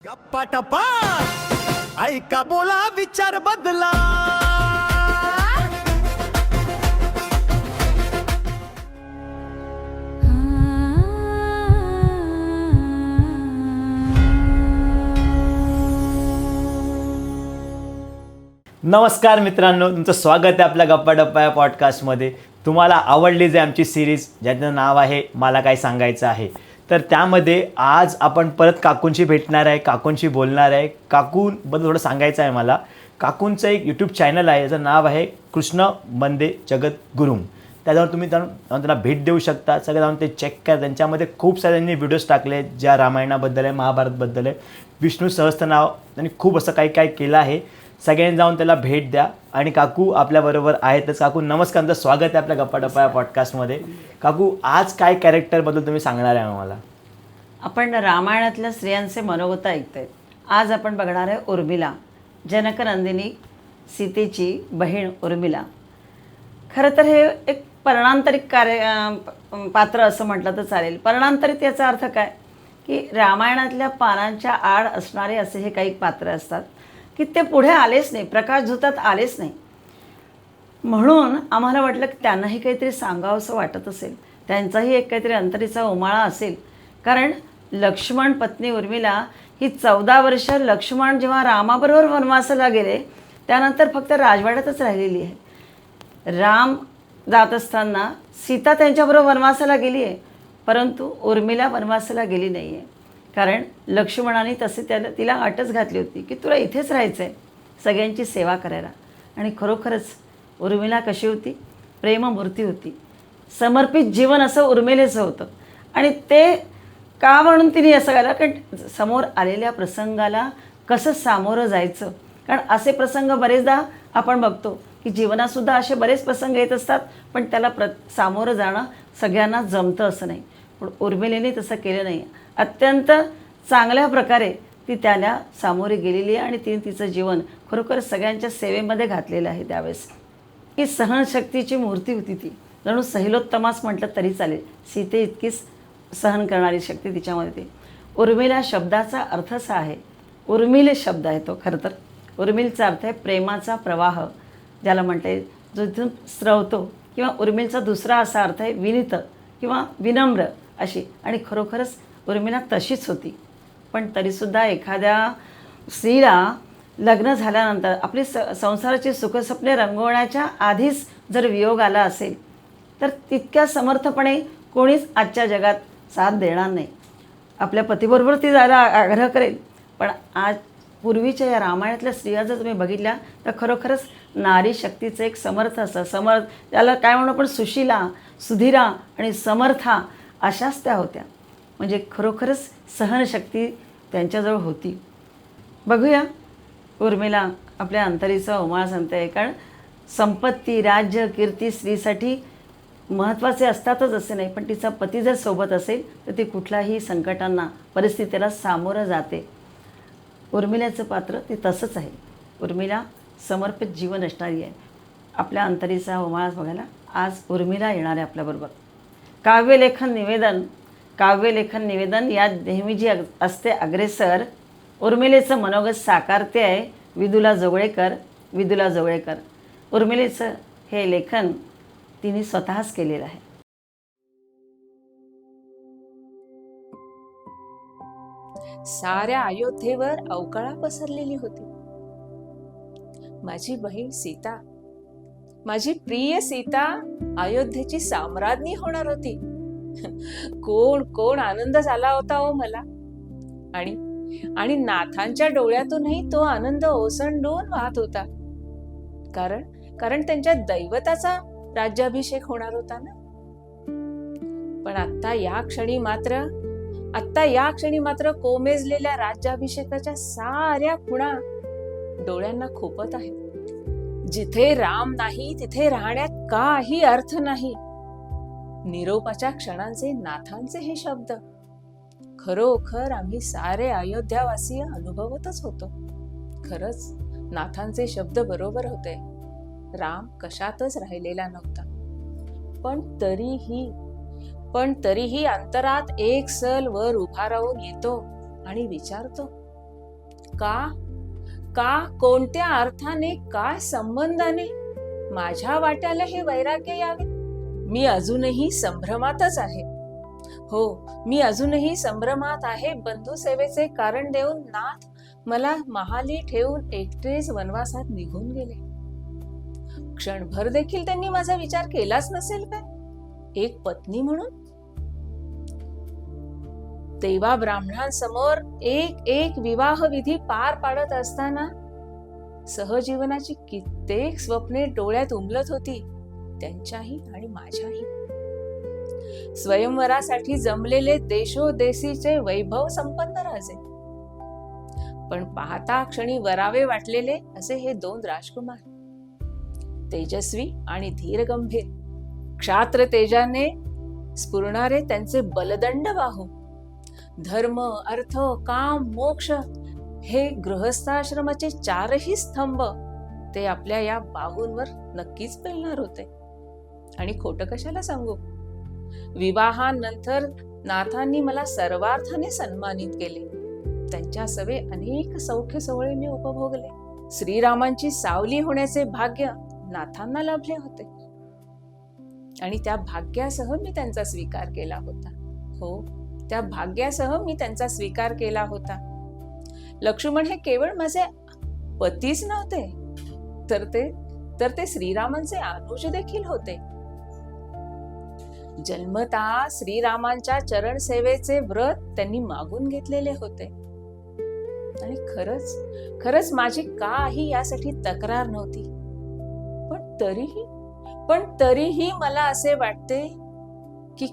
गप्पा टप्पा ऐका बोला विचार बदला. नमस्कार मित्रांनो, तुमचं स्वागत आहे आपल्या गप्पा टप्पा या पॉडकास्टमध्ये. तुम्हाला आवडली जे आमची सिरीज ज्याचं नाव आहे मला काय सांगायचं आहे, तर त्यामध्ये आज आपण परत काकूंशी भेटणार आहे, काकूंशी बोलणार आहे. काकूंबद्दल थोडं सांगायचं आहे मला. काकूंचं एक यूट्यूब चॅनल आहे, याचं नाव आहे कृष्ण मंदे जगद्गुरुम. त्याच्यावर तुम्ही त्यांना भेट देऊ शकता. सगळे जाऊन ते चेक करा. त्यांच्यामध्ये खूप सारे त्यांनी व्हिडिओज टाकले ज्या रामायणाबद्दल आहे, महाभारतबद्दल आहे, विष्णू सहस्त्रनाम, त्यांनी खूप असं काही काही केलं आहे. सगळ्यांनी जाऊन त्याला भेट द्या. आणि काकू आपल्याबरोबर आहेतच. काकू नमस्कार, तुमचं स्वागत आहे आपल्या गप्पा टप्पा या पॉडकास्टमध्ये. काकू आज काय कॅरेक्टरबद्दल तुम्ही सांगणार आहे आम्हाला? आपण रामायणातल्या स्त्रियांचे मनोगत ऐकतोय. आज आपण बघणार आहे उर्मिला, जनकनंदिनी सीतेची बहीण उर्मिला. खरं तर हे एक पर्णांतरित पात्र असं म्हटलं तर चालेल. पर्णांतरित याचा अर्थ काय की रामायणातल्या पानांच्या आड असणारे असे हे काही पात्र असतात की ते पुढे आलेच नाही, प्रकाशझोतात आलेच नाही. म्हणून आम्हाला वाटलं की त्यांनाही काहीतरी सांगावं असं वाटत असेल, त्यांचाही एक काहीतरी अंतरीचा उमाळा असेल. कारण लक्ष्मण पत्नी उर्मिला ही 14 वर्ष लक्ष्मण जेव्हा रामाबरोबर वनवासाला गेले त्यानंतर फक्त राजवाड्यातच राहिलेली आहे. राम जात असताना सीता त्यांच्याबरोबर वनवासाला गेली आहे, परंतु उर्मिला वनवासाला गेली नाही आहे. कारण लक्ष्मणाने तसे तिला अटच घातली होती की तुला इथेच राहायचं आहे, सगळ्यांची सेवा करायला. आणि खरोखरच उर्मिला कशी होती? प्रेममूर्ती होती. समर्पित जीवन असं उर्मिलेचं होतं. आणि ते का म्हणून तिने असं केलं? कारण समोर आलेल्या प्रसंगाला कसं सामोरं जायचं. कारण असे प्रसंग बरेचदा आपण बघतो की जीवनातसुद्धा असे बरेच प्रसंग येत असतात, पण त्याला सामोरं जाणं सगळ्यांना जमतं असं नाही. पण उर्मिलेने तसं केलं नाही. अत्यंत चांगल्या प्रकारे ती त्याला सामोरे गेलेली आहे आणि तिने तिचं जीवन खरोखर सगळ्यांच्या सेवेमध्ये घातलेलं आहे. त्यावेळेस ही सहनशक्तीची मूर्ती होती. ती जणू सहिलोत्तमास म्हटलं तरी चालेल. सीते इतकीच सहन करणारी शक्ती तिच्यामध्ये ती. उर्मिला शब्दाचा अर्थ असा आहे, उर्मिल शब्द आहे तो. खरं तर उर्मिलचा अर्थ आहे प्रेमाचा प्रवाह, ज्याला म्हणते जो इथून स्रवतो. किंवा उर्मिलचा दुसरा असा अर्थ आहे विनीत किंवा विनम्र अशी. आणि खरोखरच उर्मिला तशीच होती. पण तरीसुद्धा एखाद्या स्त्रीला लग्न झाल्यानंतर आपली संसाराची सुखस्वप्ने रंगवण्याच्या आधीच जर वियोग आला असेल तर तितक्या समर्थपणे कोणीच आजच्या जगात साथ देणार नाही. आपल्या पतीबरोबर ती जायला आग्रह करेल, पण आज पूर्वीच्या या रामायणातल्या स्त्रिया जर तुम्ही बघितल्या तर खरोखरच नारी शक्तीचं एक समर्थ असं त्याला काय म्हणू आपण, सुशीला, सुधीरा आणि समर्था अशाच त्या होत्या. म्हणजे खरोखरच सहनशक्ती त्यांच्याजवळ होती. बघूया उर्मिला आपल्या अंतरीचा उमाळा सांगते. कारण संपत्ती, राज्य, कीर्ती स्त्रीसाठी महत्त्वाचे असतातच असे नाही, पण तिचा पती जर सोबत असेल तर ती कुठल्याही संकटांना, परिस्थितीला सामोरं जाते. उर्मिलाचं पात्र ते तसंच आहे. उर्मिला समर्पित जीवन असणारी आहे. आपल्या अंतरीचा उमाळा बघायला आज उर्मिला येणार आहे आपल्याबरोबर. काव्यलेखन निवेदन यात नेहमी जी असते अग्रेसर, उर्मिलेचं मनोगत साकारते आहे विदुला जोगळेकर. उर्मिलेचं हे लेखन तिने स्वतःच केलेलं आहे. साऱ्या अयोध्येवर अवकाळा पसरलेली होती. माझी बहीण सीता, माझी प्रिय सीता अयोध्येची साम्राज्ञी होणार होती. कोण कोण आनंद झाला होता हो मला. आणि नाथांच्या डोळ्यातूनही तो आनंद ओसंडून वाहत होता. कारण त्यांच्या दैवताचा राज्याभिषेक होणार होता ना. पण आत्ता या क्षणी मात्र कोमेजलेल्या राज्याभिषेकाच्या साऱ्या खुणा डोळ्यांना खोपत आहेत. जिथे राम नाही तिथे राहण्यात काही अर्थ नाही. निरोपाच्या क्षणांचे नाथांचे हे शब्द खरोखर आम्ही सारे अयोध्यावासीय अनुभवतच होतो. खरंच नाथांचे शब्द बरोबर होते. राम कशातच राहिलेला नव्हता. पण तरीही अंतरात एक सल वर उभा राहून येतो आणि विचारतो, का कोणत्या अर्थाने, काय संबंधाने माझ्या वाट्याला हे वैराग्य यावे? मी अजूनही संभ्रमातच आहे. हो, मी अजूनही संभ्रमात आहे. बंधू सेवेचे कारण देऊन नाथ मला महाली ठेवून एकटेच वनवासात निघून गेले. क्षणभर देखील त्यांनी माझा विचार केलाच नसेल काय, एक पत्नी म्हणून? तेव्हा ब्राह्मणांसमोर एक विवाह विधी पार पाडत असताना सहजीवनाची कित्येक स्वप्ने डोळ्यात उमलत होती, त्यांच्याही आणि माझ्याही. स्वयंवरासाठी जमलेले देशोदेशीचे वैभव संपन्न राजे, पण पाहता क्षणी वरावे वाटलेले असे हे 2 राजकुमार, तेजस्वी आणि धीरगंभीर, क्षात्र तेजाने स्फुरणारे त्यांचे बलदंड बाहू, धर्म, अर्थ, काम, मोक्ष हे गृहस्थाश्रमाचे 4ही स्तंभ ते आपल्या या बाहूंवर नक्कीच पेलणार होते. आणि खोटं कशाला सांगू, विवाहानंतर नाथांनी मला सर्वार्थाने सन्मानित केले. त्यांच्या सवे अनेक सौख्य सोहळे मी उपभोगले. श्रीरामांची सावली होण्याचे भाग्य नाथांना लाभले होते आणि त्या भाग्यासह मी त्यांचा स्वीकार केला होता. हो, त्या भाग्यासह मी त्यांचा स्वीकार केला होता. लक्ष्मण हे केवळ माझे पतीच नव्हते, तर ते श्रीरामांचे अनुज देखील होते. जन्मता श्रीरामांच्या चरण सेवेचे व्रत त्यांनी मागून घेतलेले होते. आणि खरंच माझी काही यासाठी तक्रार नव्हती. पण तरीही मला असे वाटते की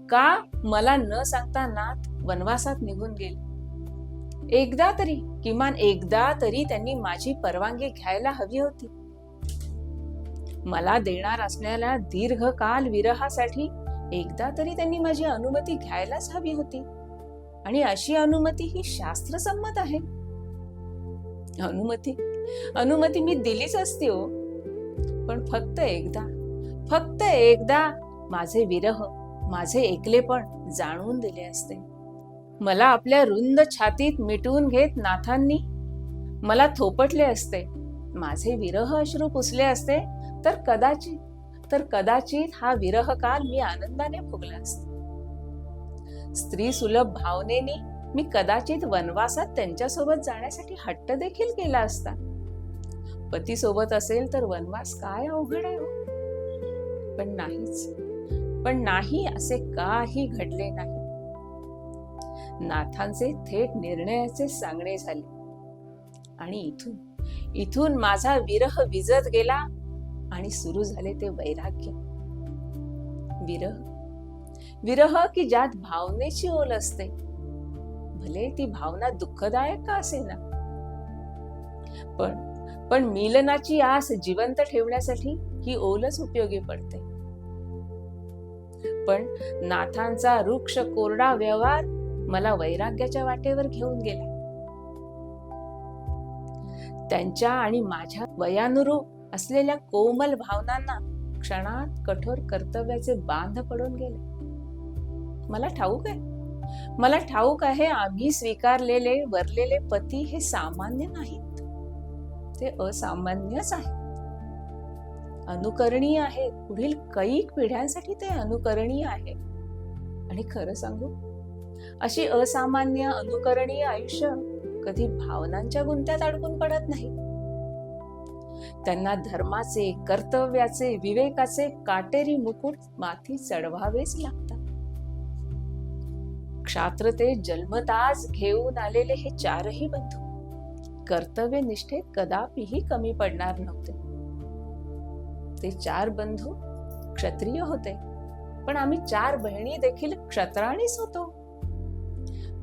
का मला न सांगता नाथ वनवासात निघून गेले. किमान एकदा तरी त्यांनी माझी परवानगी घ्यायला हवी होती. मला देणार असलेल्या दीर्घकाल विरहासाठी एकदा तरी त्यांनी माझी अनुमती घ्यायलाच हवी होती. आणि अशी अनुमती ही शास्त्रसंमत आहे. अनुमती मी दिलीच असती हो, पण फक्त एकदा माझे विरह, माझे एकलेपण जाणून दिले असते. मला आपल्या रुंद छातीत मिटवून घेत नाथांनी मला थोपटले असते, माझे विरह अश्रू पुसले असते, तर कदाचित हा विरह काल मी आनंदाने भोगला असता. स्त्री सुलभ भावनेने मी कदाचित वनवासात त्यांच्यासोबत जाण्यासाठी हट्ट देखील केला असता. पती सोबत असेल तर वनवास काय अवघड आहे हो. पण नाही, असे काही घडले नाही. नाथांचे थेट निर्णयाचे सांगणे झाले आणि इथून माझा विरह विजत गेला आणि सुरू झाले ते वैराग्य. विरह की ज्यात भावनेची ओल असते, भले ती भावना दुःखदायक का असेना, पण मिलनाची आस जिवंत ठेवण्यासाठी ही ओलच उपयोगी पडते. पण नाथांचा रुक्ष कोरडा व्यवहार मला वैराग्याच्या वाटेवर घेऊन गेला. त्यांच्या आणि माझ्या वयानुरूप असलेल्या कोमल भावनांना क्षणात कठोर कर्तव्याचे बांध पडून गेले. मला ठाऊक आहे आम्ही स्वीकारलेले वरलेले पती हे सामान्य नाहीत, ते असामान्यच आहेत, अनुकरणीय आहेत. पुढील कैक पिढ्यांसाठी ते अनुकरणीय आहे. आणि खरं सांगू, अशी असामान्य अनुकरणीय आयुष्य कधी भावनांच्या गुंत्यात अडकून पडत नाही. त्यांना धर्माचे, कर्तव्याचे, विवेकाचे काटेरी मुकुट माथी चढवावेच लागतात. क्षात्रते जन्मताच घेऊन आलेले हे 4ही बंधू कर्तव्य निष्ठेत कदापिही कमी पडणार नव्हते. ते 4 बंधू क्षत्रिय होते, पण आम्ही 4 बहिणी देखील क्षत्राणीच होतो.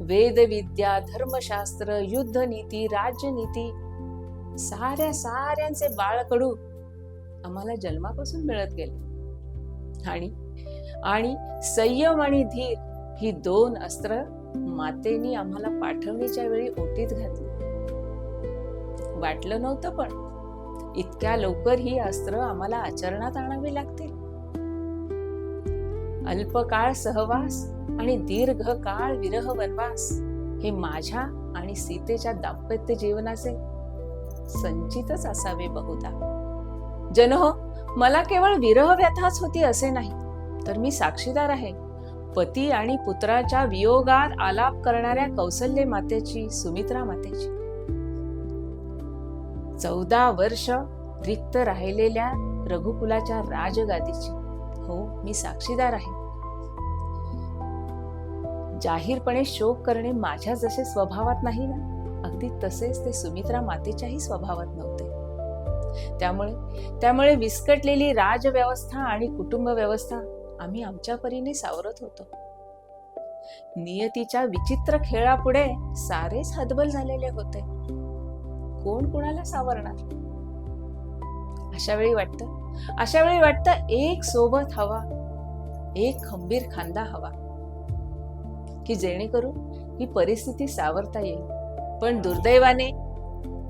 वेद विद्या, धर्मशास्त्र, युद्धनीती, राज्यनीती साऱ्यांचे बाळकडू आम्हाला जन्मापासून मिळत गेले. आणि संयम आणि धीर ही 2 अस्त्र मातेनी आम्हाला पाठवणीच्या वेळी ओटीत घातली. वाटलं नव्हतं पण इतक्या लवकर ही अस्त्र आम्हाला आचरणात आणावी लागतील. अल्पकाळ सहवास आणि दीर्घकाळ विरह वनवास हे माझ्या आणि सीतेच्या दाम्पत्य जीवनाचे संचितच असावे बहुधा. जनहो, मला केवळ विरह व्यथाच होती असे नाही, तर मी साक्षीदार आहे पती आणि पुत्राच्या वियोगात आलाप करणाऱ्या कौसल्य मातेची, सुमित्रा मातेची. 14 वर्ष रिक्त राहिलेल्या रघुकुलाच्या राजगादीची हो मी साक्षीदार आहे. जाहीरपणे शोक करणे माझ्या जसे स्वभावात नाही ना, अगदी तसेच ते सुमित्रा मातेच्याही स्वभावात नव्हते. त्यामुळे विस्कटलेली राजव्यवस्था आणि कुटुंब व्यवस्था आम्ही आमच्या परीने सावरत होतो. नियतीच्या विचित्र खेळापुढे सारेच हतबल झालेले होते. कोण कुणाला सावरणार? अशा वेळी वाटतं एक सोबत हवा, एक खंबीर खांदा हवा, की जेणेकरून ही परिस्थिती सावरता येईल. पण दुर्दैवाने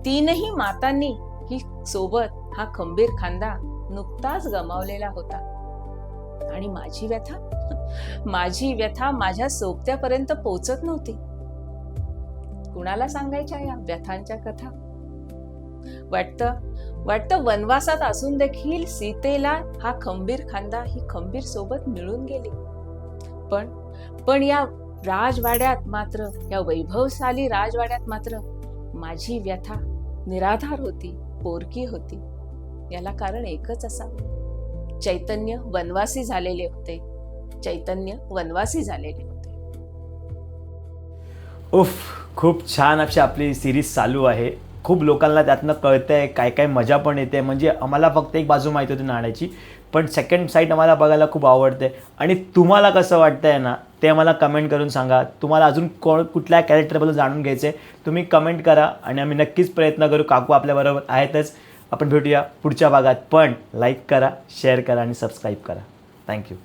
3ही मातांनी ही सोबत, हा खंबीर खांदा नुकताच गमावलेला होता. आणि माझी व्यथा माझ्या सोबत्यापर्यंत पोहोचत नव्हती. कुणाला सांगायच्या या व्यथांच्या कथा? वाटतं वनवासात असून देखील सीतेला हा खंबीर खांदा, ही खंबीर सोबत मिळून गेली. पण या राजवाड्यात मात्र, या वैभवशाली राजवाड्यात मात्र माझी व्यथा निराधार होती, पोरकी होती. याला कारण एकच असावं, चैतन्य वनवासी झालेले होते. उफ, खूप छान अशी आपली सिरीज चालू आहे. खूप लोकांना त्यातनं कळतंय, काय मजा पण येते. म्हणजे आम्हाला फक्त एक बाजू माहिती होती नाण्याची, पण सेकंड साईड आम्हाला बघायला खूप आवडते. आणि तुम्हाला कसं वाटतंय ना, ते मला कमेंट करून सांगा. तुम्हाला अजून कुठल्या कॅरेक्टरबद्दल जाणून घ्यायचं आहे तुम्ही कमेंट करा, आणि आम्ही नक्कीच प्रयत्न करू. काकू आपल्याबरोबर आहेतच. आपण भेटूया पुढच्या भागात. पण लाईक करा, शेअर करा आणि सबस्क्राईब करा. थँक्यू.